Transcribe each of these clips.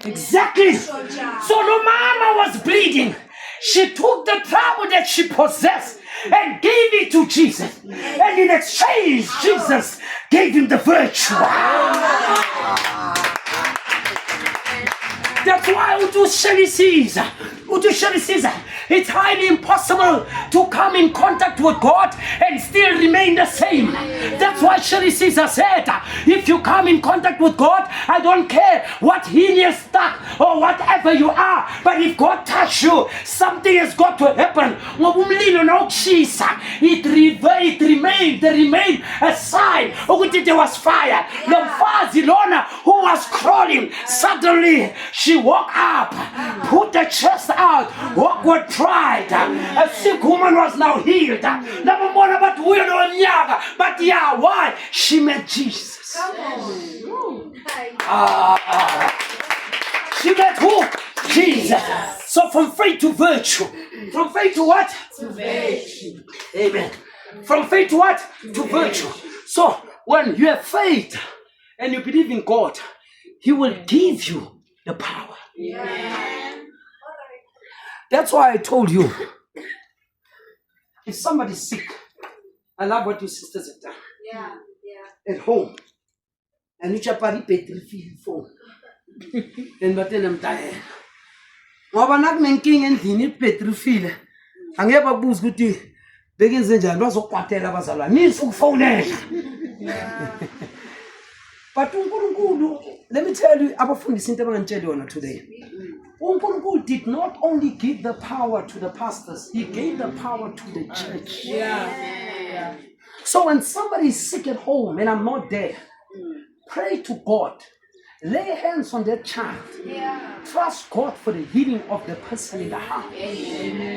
Exactly. So no mama was bleeding. She took the trouble that she possessed and gave it to Jesus. And in exchange, Jesus gave him the virtue. That's why Utu Shari Caesar. It's highly impossible to come in contact with God and still remain the same. That's why Shari Caesar said, if you come in contact with God, I don't care what heinous stuck or whatever you are, but if God touch you, something has got to happen. It remained a sign. There was fire. Lomfazi Lona, who was crawling, suddenly she woke up, put the chest out, walked with pride. A sick woman was now healed. Never more about but yeah, why? She met Jesus. She met who? Jesus. So from faith to virtue. From faith to what? To virtue. Amen. From faith to what? To virtue. So when you have faith and you believe in God, He will give you the power. Yeah. That's why I told you, if somebody's sick, I love what your sisters have done. Yeah. At home. And you just pari petri phone. And but then I'm tired. Ngoba nakunenkinga endlini ipetrifile. Angeke babuze ukuthi bekenze njani bazokwatela abazalwane. Nisi ukufonela. But uNkulunkulu, let me tell you, abafundisi into abangantshela yona today. uNkulunkulu did not only give the power to the pastors, He gave the power to the church. Yeah. So when somebody is sick at home and I'm not there, pray to God. Lay hands on that child. Yeah. Trust God for the healing of the person in the house.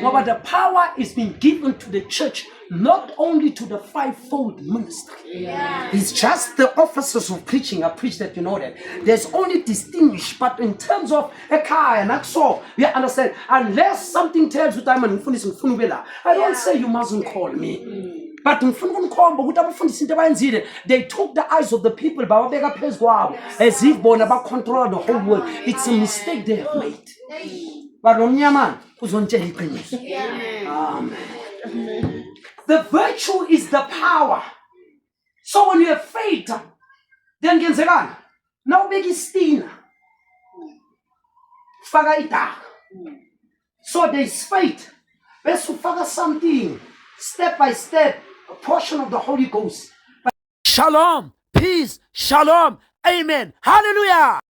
No, but the power is being given to the church, not only to the fivefold ministry. Yeah. It's just the officers of preaching. I preach that, you know that. There's only distinguished, but in terms of a car and axo, you understand, unless something tells you time and I don't say you mustn't call me. But they took the eyes of the people as if born about control the whole world. It's a mistake they have made. But Amen. The virtue is the power. So when you have faith, then get on. Now big is steen. So there is faith. Let's figure something step by step. A portion of the Holy Ghost. Shalom, peace, shalom, amen, hallelujah.